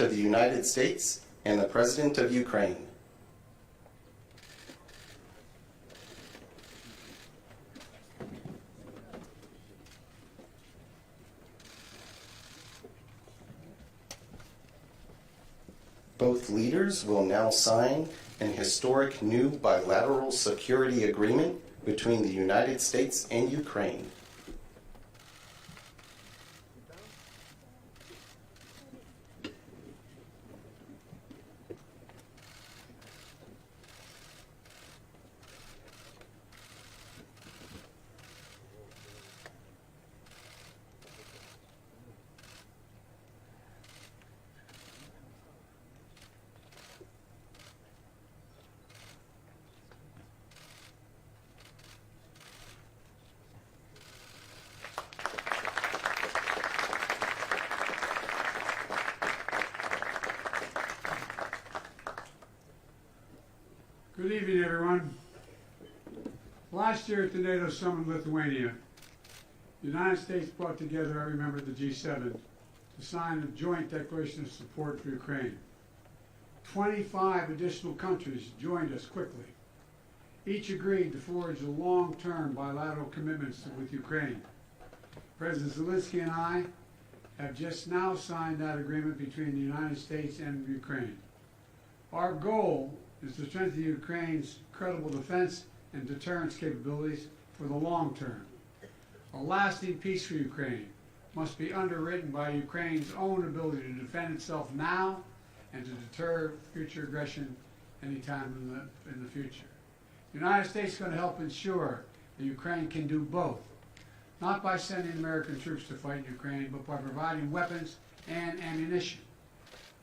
President of the United States and the President of Ukraine. Both leaders will now sign an historic new bilateral security agreement between the United States and Ukraine. Good evening, everyone. Last year at the NATO summit in Lithuania, the United States brought together every member of the G7 to sign a joint declaration of support for Ukraine. 25 additional countries joined us quickly. Each agreed to forge long-term bilateral commitments with Ukraine. President Zelensky and I have just now signed that agreement between the United States and Ukraine. Our goal is to strengthen Ukraine's credible defense and deterrence capabilities for the long term. A lasting peace for Ukraine must be underwritten by Ukraine's own ability to defend itself now and to deter future aggression anytime in the future. The United States is going to help ensure that Ukraine can do both, not by sending American troops to fight in Ukraine, but by providing weapons and ammunition,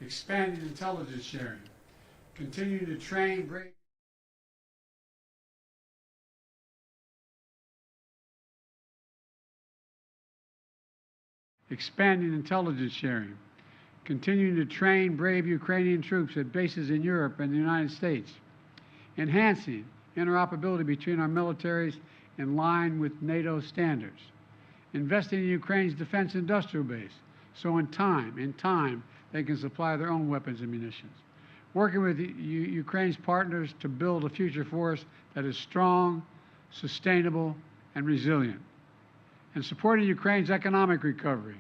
expanding intelligence sharing, continuing to train brave Ukrainian troops at bases in Europe and the United States, enhancing interoperability between our militaries in line with NATO standards, investing in Ukraine's defense industrial base so in time they can supply their own weapons and munitions, working with Ukraine's partners to build a future force that is strong, sustainable, and resilient, and supporting Ukraine's economic recovery,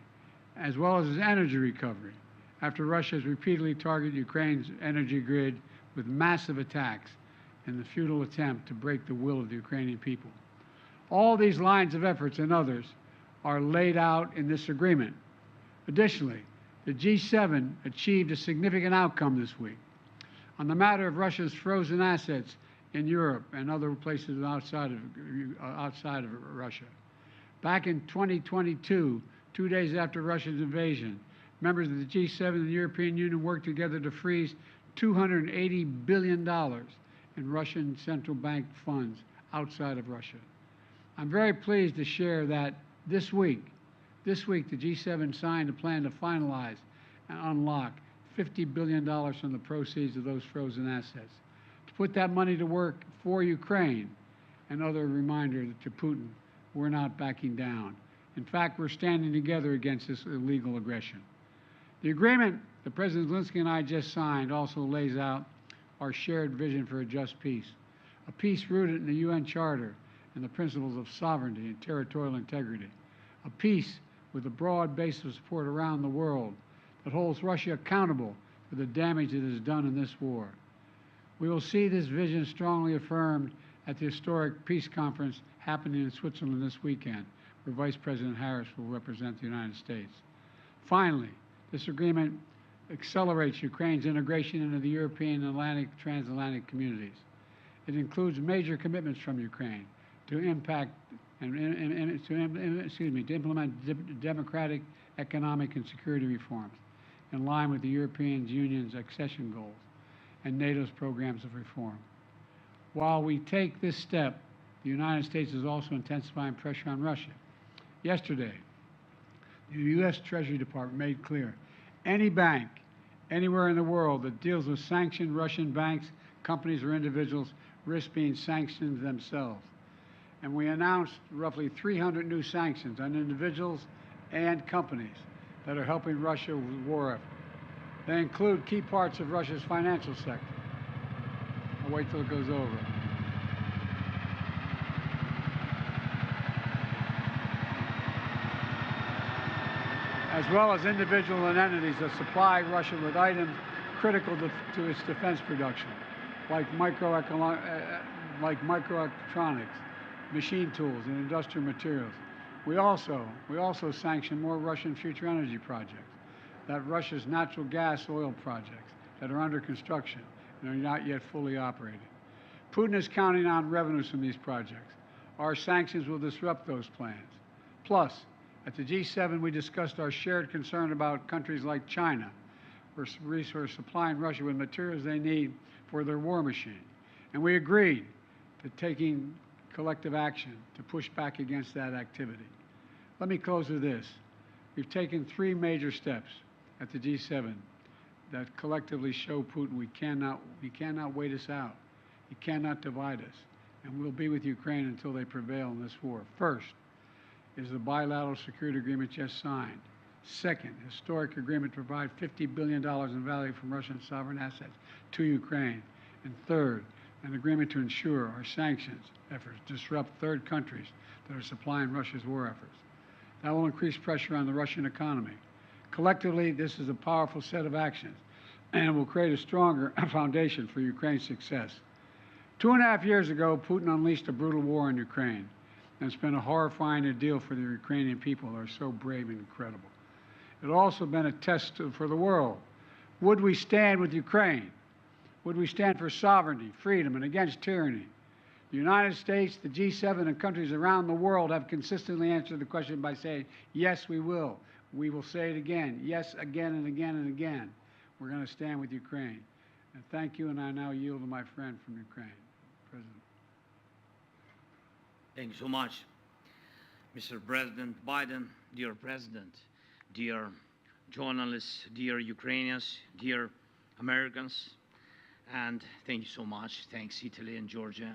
as well as its energy recovery, after Russia has repeatedly targeted Ukraine's energy grid with massive attacks in the futile attempt to break the will of the Ukrainian people. All these lines of efforts and others are laid out in this agreement. Additionally, the G7 achieved a significant outcome this week on the matter of Russia's frozen assets in Europe and other places outside of Russia. Back in 2022, 2 days after Russia's invasion, members of the G7 and the European Union worked together to freeze $280 billion in Russian central bank funds outside of Russia. I'm very pleased to share that this week, the G7 signed a plan to finalize and unlock $50 billion from the proceeds of those frozen assets, to put that money to work for Ukraine. Another reminder to Putin, we're not backing down. In fact, we're standing together against this illegal aggression. The agreement that President Zelensky and I just signed also lays out our shared vision for a just peace, a peace rooted in the UN Charter and the principles of sovereignty and territorial integrity, a peace with a broad base of support around the world that holds Russia accountable for the damage it has done in this war. We will see this vision strongly affirmed at the historic peace conference happening in Switzerland this weekend, where Vice President Harris will represent the United States. Finally, this agreement accelerates Ukraine's integration into the European and transatlantic communities. It includes major commitments from Ukraine to implement democratic, economic, and security reforms in line with the European Union's accession goals and NATO's programs of reform. While we take this step, the United States is also intensifying pressure on Russia. Yesterday, the U.S. Treasury Department made clear any bank anywhere in the world that deals with sanctioned Russian banks, companies, or individuals risk being sanctioned themselves. And we announced roughly 300 new sanctions on individuals and companies that are helping Russia with war effort. They include key parts of Russia's financial sector. I'll wait till it goes over. As well as individuals and entities that supply Russia with items critical to its defense production, like microelectronics, machine tools, and industrial materials. We also sanction more Russian future energy projects, that Russia's natural gas oil projects that are under construction and are not yet fully operating. Putin is counting on revenues from these projects. Our sanctions will disrupt those plans. Plus, at the G7, we discussed our shared concern about countries like China, where resource supplying Russia with materials they need for their war machine. And we agreed to taking collective action to push back against that activity. Let me close with this. We've taken 3 major steps at the G7 that collectively show Putin we cannot wait us out. He cannot divide us. And we'll be with Ukraine until they prevail in this war. First is the bilateral security agreement just signed. Second, historic agreement to provide $50 billion in value from Russian sovereign assets to Ukraine. And third, an agreement to ensure our sanctions efforts disrupt third countries that are supplying Russia's war efforts. That will increase pressure on the Russian economy. Collectively, this is a powerful set of actions and will create a stronger foundation for Ukraine's success. 2.5 years ago, Putin unleashed a brutal war in Ukraine, and it's been a horrifying ordeal for the Ukrainian people who are so brave and incredible. It's also been a test for the world. Would we stand with Ukraine? Would we stand for sovereignty, freedom, and against tyranny? The United States, the G7, and countries around the world have consistently answered the question by saying, yes, we will. We will say it again, yes, again and again and again. We're going to stand with Ukraine. And thank you, and I now yield to my friend from Ukraine, President. Thank you so much, Mr. President Biden, dear President, dear journalists, dear Ukrainians, dear Americans, and thank you so much. Thanks, Italy and Georgia,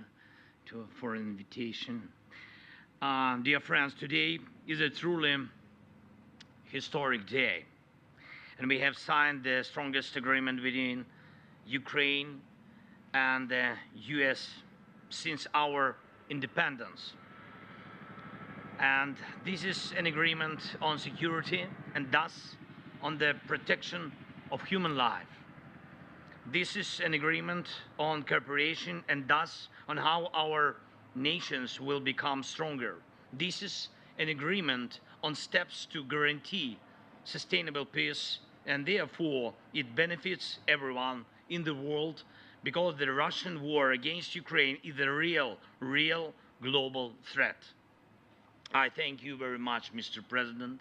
for an invitation. Dear friends, today is a truly historic day, and we have signed the strongest agreement between Ukraine and the U.S. since our independence. And this is an agreement on security and thus on the protection of human life. This is an agreement on cooperation and thus on how our nations will become stronger. This is an agreement on steps to guarantee sustainable peace, and therefore it benefits everyone in the world, because the Russian war against Ukraine is a real global threat. I thank you very much, Mr. President,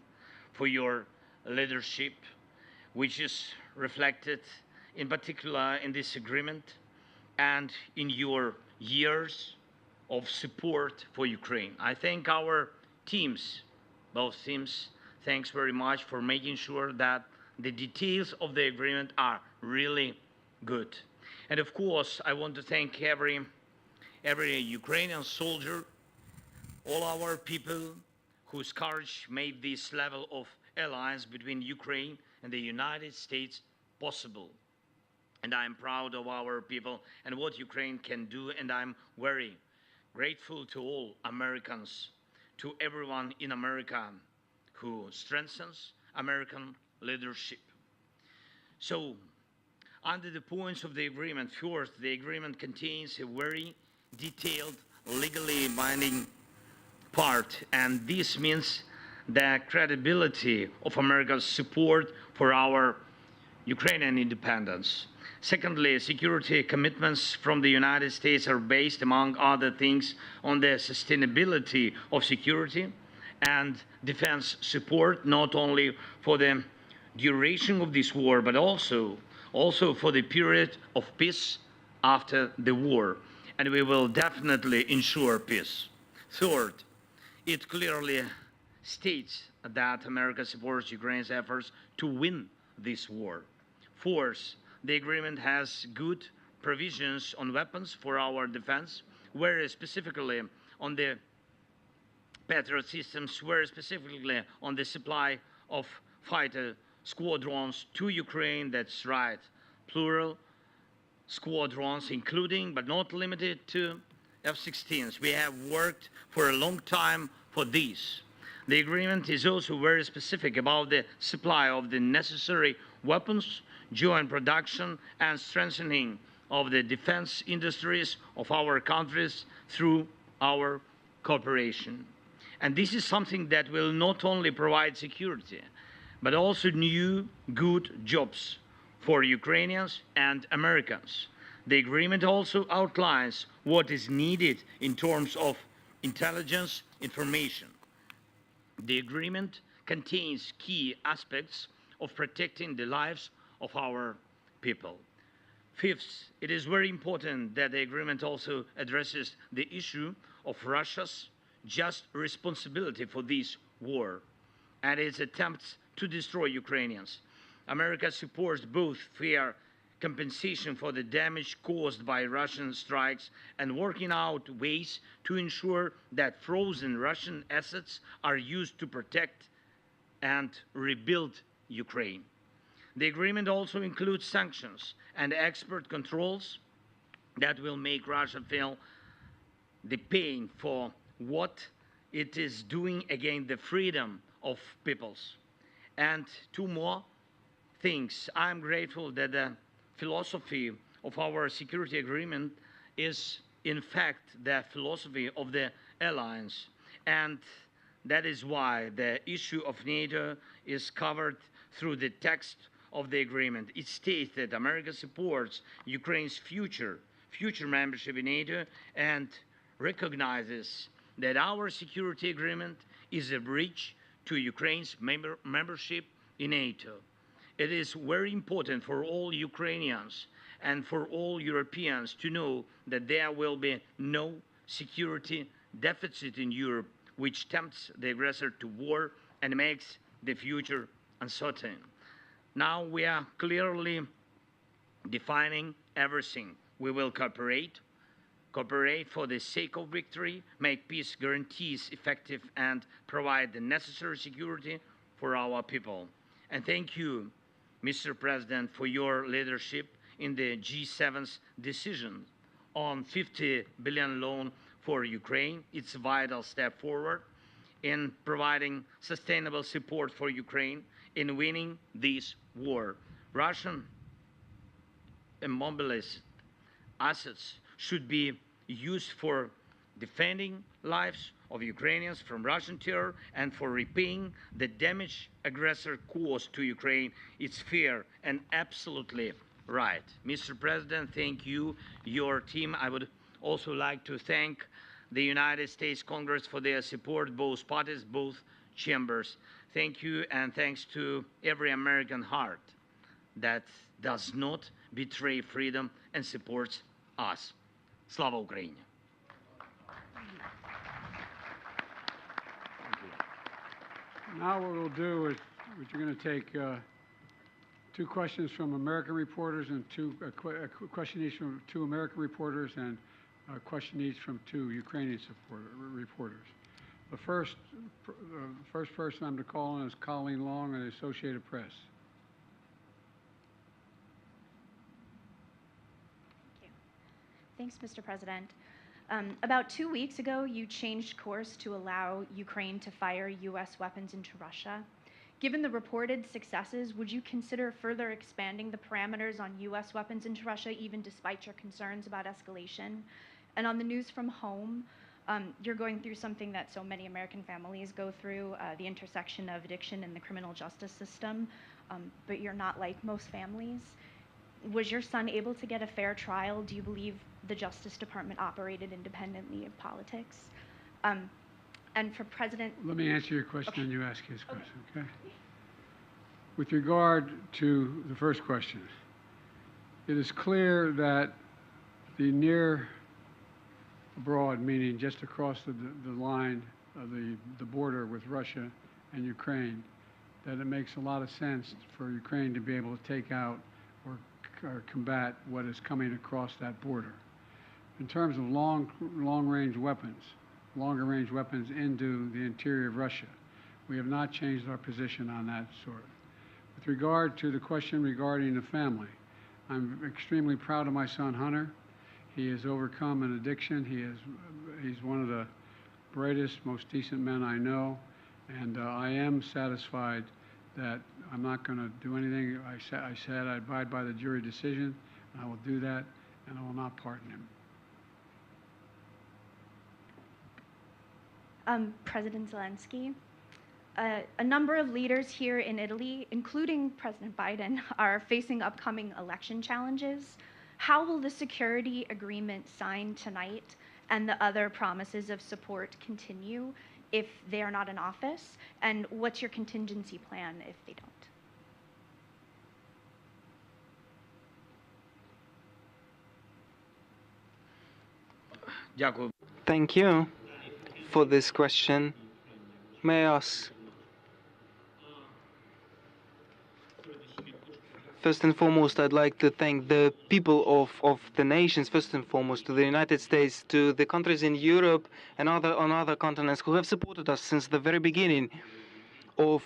for your leadership, which is reflected in particular in this agreement and in your years of support for Ukraine. I thank our teams, both teams. Thanks very much for making sure that the details of the agreement are really good. And of course, I want to thank every Ukrainian soldier, all our people whose courage made this level of alliance between Ukraine and the United States possible. And I'm proud of our people and what Ukraine can do, and I'm very grateful to all Americans, to everyone in America who strengthens American leadership. So, under the points of the agreement, first, the agreement contains a very detailed, legally binding part, and this means the credibility of America's support for our Ukrainian independence. Secondly, security commitments from the United States are based, among other things, on the sustainability of security and defense support, not only for the duration of this war, but also for the period of peace after the war. And we will definitely ensure peace. Third, it clearly states that America supports Ukraine's efforts to win this war. Fourth, the agreement has good provisions on weapons for our defense, whereas specifically on the Patriot systems, whereas specifically on the supply of fighter squadrons to Ukraine. That's right, plural squadrons, including but not limited to F-16s. We have worked for a long time for these. The agreement is also very specific about the supply of the necessary weapons, joint production, and strengthening of the defense industries of our countries through our cooperation. And this is something that will not only provide security, but also new, good jobs for Ukrainians and Americans. The agreement also outlines what is needed in terms of intelligence information. The agreement contains key aspects of protecting the lives of our people. Fifth, it is very important that the agreement also addresses the issue of Russia's just responsibility for this war and its attempts to destroy Ukrainians. America supports both fair compensation for the damage caused by Russian strikes and working out ways to ensure that frozen Russian assets are used to protect and rebuild Ukraine. The agreement also includes sanctions and export controls that will make Russia feel the pain for what it is doing against the freedom of peoples. And two more things. I'm grateful that the philosophy of our security agreement is in fact the philosophy of the alliance, and that is why the issue of NATO is covered through the text of the agreement. It states that America supports Ukraine's future membership in NATO and recognizes that our security agreement is a bridge to Ukraine's membership in NATO. It is very important for all Ukrainians and for all Europeans to know that there will be no security deficit in Europe, which tempts the aggressor to war and makes the future uncertain. Now we are clearly defining everything. We will cooperate for the sake of victory, make peace guarantees effective, and provide the necessary security for our people. And thank you, Mr. President, for your leadership in the G7's decision on $50 billion loan for Ukraine. It's a vital step forward in providing sustainable support for Ukraine in winning this war. Russian immobilized assets should be used for defending lives of Ukrainians from Russian terror and for repaying the damage aggressor caused to Ukraine. It's fair and absolutely right. Mr. President, thank you, your team. I would also like to thank the United States Congress for their support, both parties, both chambers. Thank you, and thanks to every American heart that does not betray freedom and supports us. Slava Ukraini! Now what we'll do is we're going to take two questions from American reporters and a question each from two American reporters and a question each from two Ukrainian reporters. The first person I'm to call on is Colleen Long of the Associated Press. Thanks, Mr. President. About 2 weeks ago, you changed course to allow Ukraine to fire U.S. weapons into Russia. Given the reported successes, would you consider further expanding the parameters on U.S. weapons into Russia, even despite your concerns about escalation? And on the news from home, you're going through something that so many American families go through, the intersection of addiction and the criminal justice system, but you're not like most families. Was your son able to get a fair trial? Do you believe the Justice Department operated independently of politics? And for President... Let me answer your question and you ask his question, okay? With regard to the first question, it is clear that the near abroad, meaning just across the line of the border with Russia and Ukraine, that it makes a lot of sense for Ukraine to be able to take out or combat what is coming across that border. In terms of longer-range weapons into the interior of Russia, we have not changed our position on that sort. With regard to the question regarding the family, I'm extremely proud of my son Hunter. He has overcome an addiction. He's one of the brightest, most decent men I know, and I am satisfied that I'm not going to do anything. I said I abide by the jury decision, and I will do that, and I will not pardon him. President Zelensky, a number of leaders here in Italy, including President Biden, are facing upcoming election challenges. How will the security agreement signed tonight and the other promises of support continue if they are not in office? And what's your contingency plan if they don't? Thank you for this question. May I ask, first and foremost, I'd like to thank the people of the nations, first and foremost, to the United States, to the countries in Europe and on other continents who have supported us since the very beginning of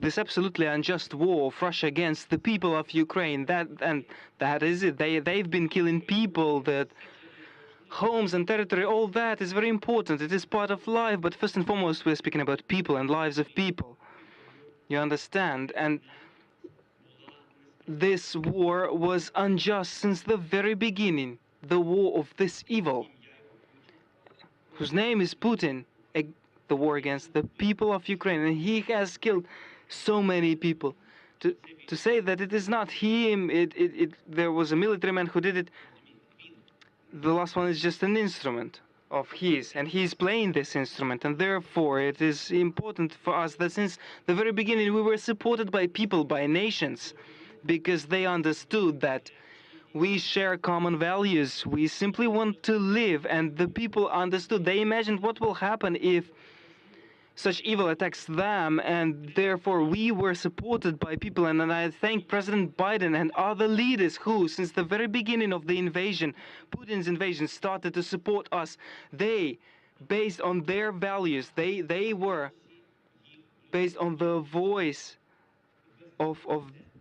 this absolutely unjust war of Russia against the people of Ukraine. That is it. They've been killing people, that homes and territory, all that is very important. It is part of life, but first and foremost, we're speaking about people and lives of people. You understand? And this war was unjust since the very beginning. The war of this evil, whose name is Putin, the war against the people of Ukraine, and he has killed so many people. To say that it is not him, there was a military man who did it. The last one is just an instrument of his, and he's playing this instrument, and therefore it is important for us that since the very beginning we were supported by people, by nations, because they understood that we share common values. We simply want to live, and the people understood. They imagined what will happen if such evil attacks them, and therefore we were supported by people. And I thank President Biden and other leaders who, since the very beginning of the invasion, Putin's invasion, started to support us. They, based on their values, they were based on the voice of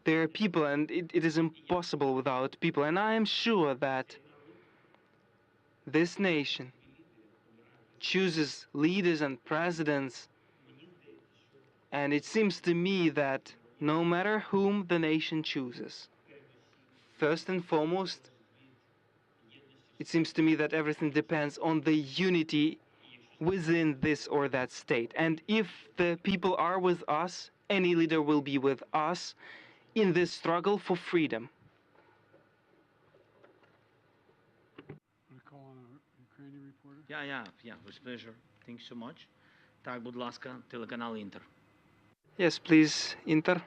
their people, and it is impossible without people. And I am sure that this nation chooses leaders and presidents, and it seems to me that no matter whom the nation chooses, first and foremost, it seems to me that everything depends on the unity within this or that state. And if the people are with us, any leader will be with us in this struggle for freedom. Want to call on a Ukrainian reporter? Yeah, with pleasure. Thanks so much. Так, будь ласка, телеканал Інтер. Yes, please, Inter.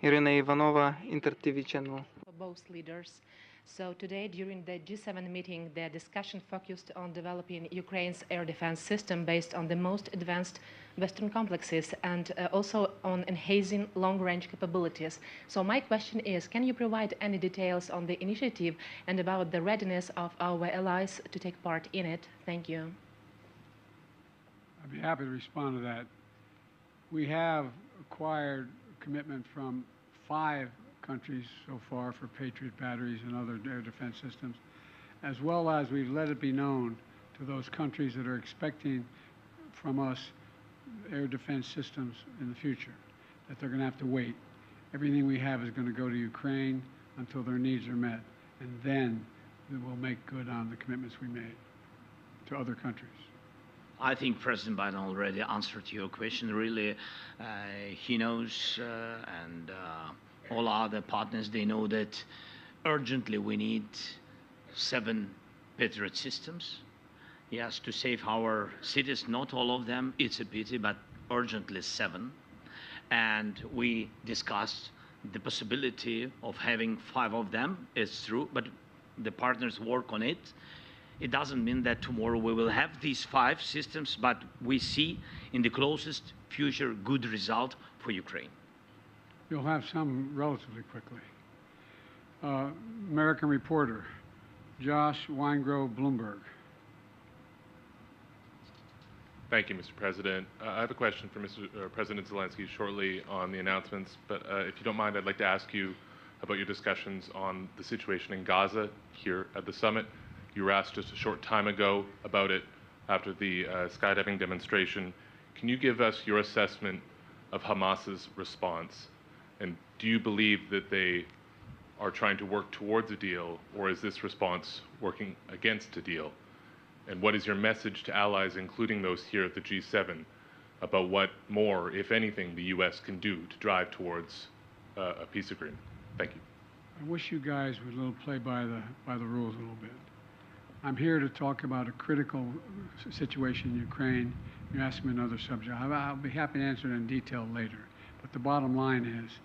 Irina Ivanova, Inter TV channel. For both leaders. So today, during the G7 meeting, the discussion focused on developing Ukraine's air defense system based on the most advanced Western complexes and also on enhancing long-range capabilities. So my question is, can you provide any details on the initiative and about the readiness of our allies to take part in it? Thank you. I'd be happy to respond to that. We have acquired commitment from 5 countries so far for Patriot batteries and other air defense systems, as well as we've let it be known to those countries that are expecting from us air defense systems in the future, that they're going to have to wait. Everything we have is going to go to Ukraine until their needs are met, and then we'll make good on the commitments we made to other countries. I think President Biden already answered your question. Really, he knows, and all other partners, they know that urgently we need 7 Patriot systems. Yes, to save our cities, not all of them, it's a pity, but urgently 7. And we discussed the possibility of having 5 of them. It's true, but the partners work on it. It doesn't mean that tomorrow we will have these 5 systems, but we see in the closest future good result for Ukraine. You'll have some relatively quickly. American reporter, Josh Weingrove, Bloomberg. Thank you, Mr. President. I have a question for President Zelensky shortly on the announcements, but if you don't mind, I'd like to ask you about your discussions on the situation in Gaza here at the summit. You were asked just a short time ago about it after the skydiving demonstration. Can you give us your assessment of Hamas's response? And do you believe that they are trying to work towards a deal, or is this response working against a deal? And what is your message to allies, including those here at the G7, about what more, if anything, the U.S. can do to drive towards a peace agreement? Thank you. I wish you guys would play by the rules a little bit. I'm here to talk about a critical situation in Ukraine. You asked me another subject. I'll be happy to answer it in detail later. But the bottom line is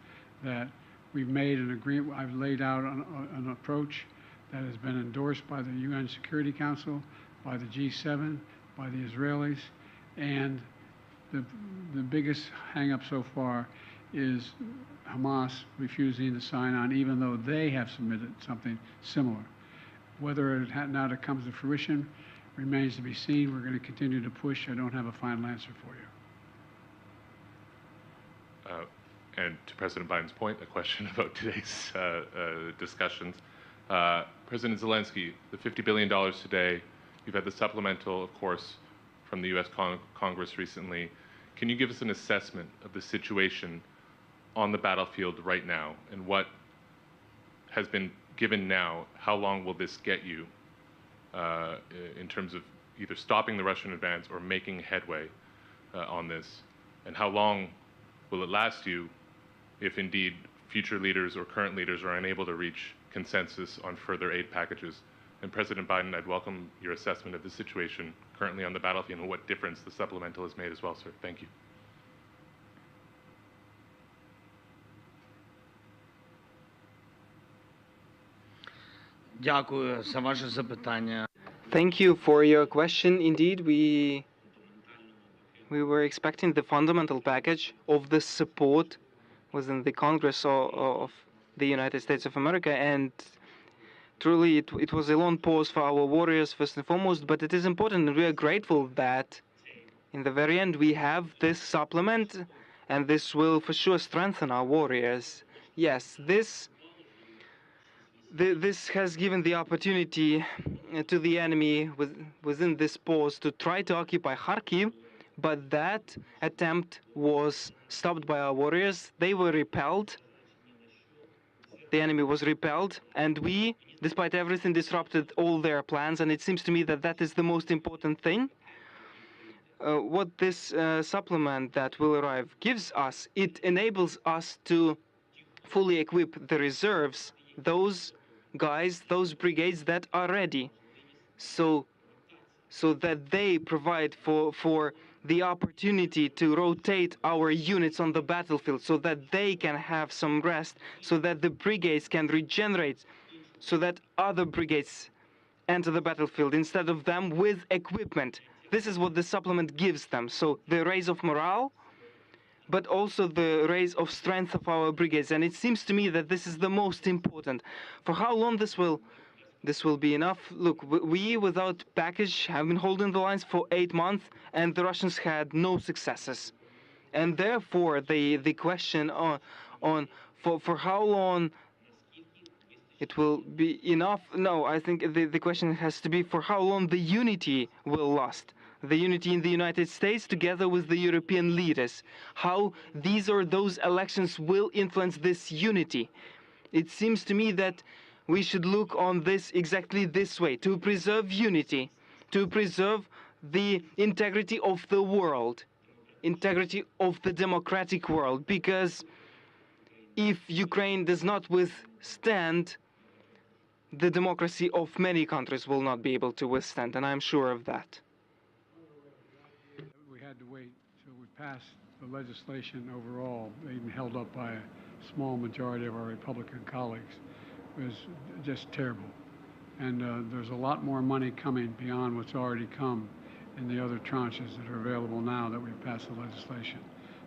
that we've made an agreement. I've laid out an approach that has been endorsed by the UN Security Council, by the G7, by the Israelis, and the biggest hang-up so far is Hamas refusing to sign on, even though they have submitted something similar. Whether it now that comes to fruition remains to be seen. We're going to continue to push. I don't have a final answer for you. And to President Biden's point, a question about today's discussions. President Zelensky, the $50 billion today, you've had the supplemental, of course, from the U.S. Congress recently. Can you give us an assessment of the situation on the battlefield right now and what has been given now? How long will this get you in terms of either stopping the Russian advance or making headway on this? And how long will it last you if indeed future leaders or current leaders are unable to reach consensus on further aid packages? And President Biden, I'd welcome your assessment of the situation currently on the battlefield and what difference the supplemental has made as well, sir. Thank you. Дякую за ваше запитання. Thank you for your question. Indeed, we were expecting the fundamental package of the support within the Congress of the United States of America, and truly it was a long pause for our warriors first and foremost, but it is important and we are grateful that in the very end we have this supplement, and this will for sure strengthen our warriors. Yes, this has given the opportunity to the enemy within this pause to try to occupy Kharkiv, but that attempt was stopped by our warriors. They were repelled. The enemy was repelled, and we, despite everything, disrupted all their plans, and it seems to me that that is the most important thing. What this supplement that will arrive gives us, it enables us to fully equip the reserves, those guys, those brigades that are ready, so that they provide for the opportunity to rotate our units on the battlefield, so that they can have some rest, so that the brigades can regenerate, so that other brigades enter the battlefield instead of them with equipment. This is what the supplement gives them. So the raise of morale, but also the raise of strength of our brigades. And it seems to me that this is the most important. For how long this will be enough? Look, we without package have been holding the lines for 8 months, and the Russians had no successes. And therefore, the question on for how long it will be enough? No, I think the question has to be for how long the unity will last. The unity in the United States together with the European leaders. How these or those elections will influence this unity. It seems to me that we should look on this exactly this way, to preserve unity, to preserve the integrity of the world, integrity of the democratic world, because if Ukraine does not withstand, the democracy of many countries will not be able to withstand, and I'm sure of that. We had to wait till we passed the legislation overall, even held up by a small majority of our Republican colleagues. It was just terrible. And there's a lot more money coming beyond what's already come in the other tranches that are available now that we've passed the legislation.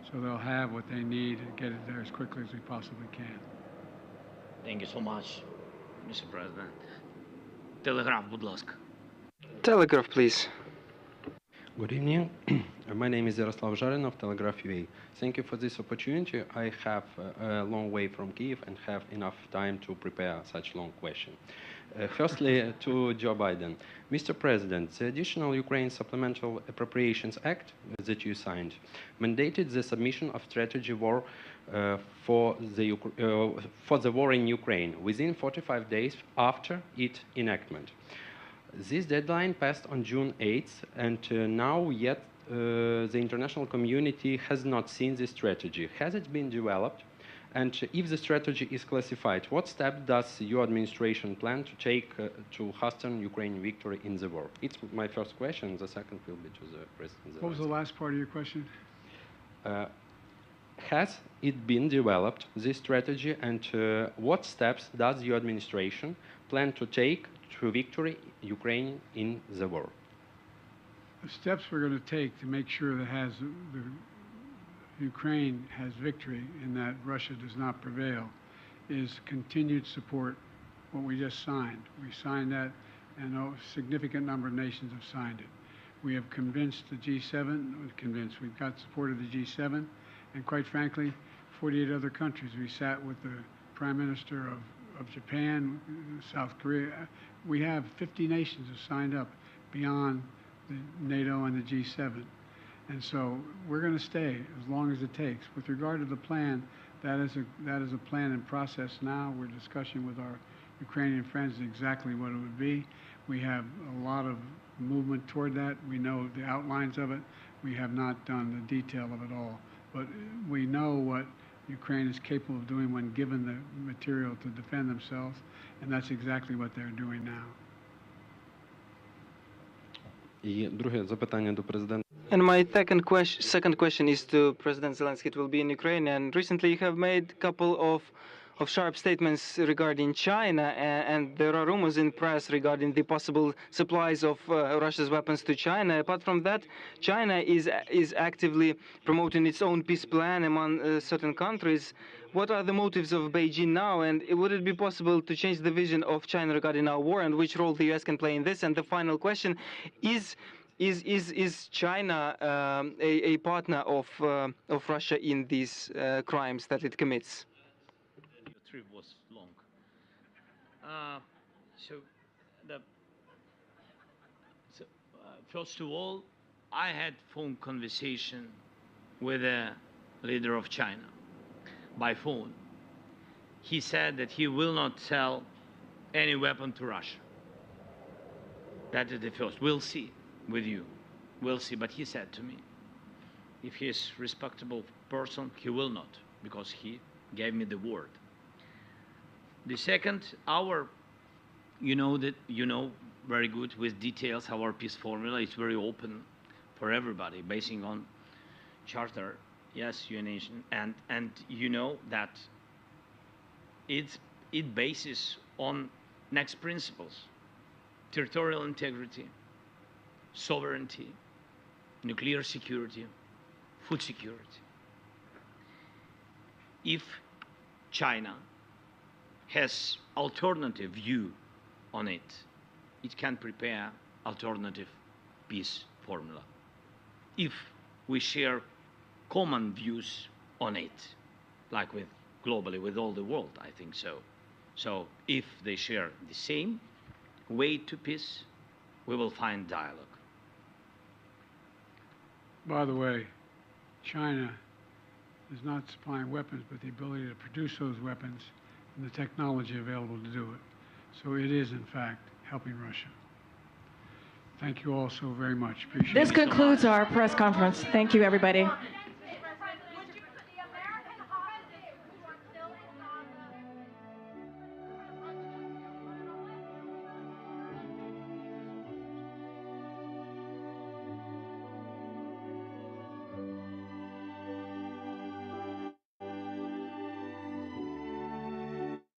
So they'll have what they need and get it there as quickly as we possibly can. Thank you so much, Mr. President. Telegraph, будь ласка. Telegraph, please. Good evening. My name is Yaroslav Zharin of Telegraph UA. Thank you for this opportunity. I have a long way from Kiev and have enough time to prepare such long question. Firstly, to Joe Biden. Mr. President, the additional Ukraine Supplemental Appropriations Act that you signed mandated the submission of strategy war for the war in Ukraine within 45 days after its enactment. This deadline passed on June 8th, and now yet the international community has not seen this strategy. Has it been developed? And if the strategy is classified, what steps does your administration plan to take to hasten Ukraine victory in the war? It's my first question. The second will be to the President. What was the last part of your question? Has it been developed, this strategy, and what steps does your administration plan to take to victory Ukraine in the war? The steps we're going to take to make sure that Ukraine has victory and that Russia does not prevail is continued support, what we just signed. We signed that, and a significant number of nations have signed it. We have convinced the G7, we've got support of the G7, and quite frankly, 48 other countries. We sat with the Prime Minister of Japan, South Korea. We have 50 nations have signed up beyond the NATO and the G7. And so we're going to stay as long as it takes. With regard to the plan, that is a plan in process now. We're discussing with our Ukrainian friends exactly what it would be. We have a lot of movement toward that. We know the outlines of it. We have not done the detail of it all. But we know what Ukraine is capable of doing when given the material to defend themselves, and that's exactly what they're doing now. І друге запитання до президента. And my second question is to President Zelensky. It will be in Ukraine. And recently you have made a couple of sharp statements regarding China, and there are rumors in press regarding the possible supplies of Russia's weapons to China. Apart from that, China is actively promoting its own peace plan among certain countries. What are the motives of Beijing now, and would it be possible to change the vision of China regarding our war, and which role the US can play in this? And the final question is China a partner of Russia in these crimes that it commits? Your trip was long. First of all, I had phone conversation with the leader of China by phone. He said that he will not sell any weapon to Russia. That is the first. We'll see with you. We'll see. But he said to me, if he is a respectable person, he will not, because he gave me the word. The second, you know very good with details our peace formula is very open for everybody, basing on charter, yes, UN, and you know that it bases on next principles: territorial integrity, sovereignty, nuclear security, food security. If China has alternative view on it, it can prepare alternative peace formula. If we share common views on it, like with globally with all the world, I think so. So if they share the same way to peace, we will find dialogue. By the way, China is not supplying weapons, but the ability to produce those weapons and the technology available to do it. So it is, in fact, helping Russia. Thank you all so very much. Appreciate it. This concludes our press conference. Thank you, everybody.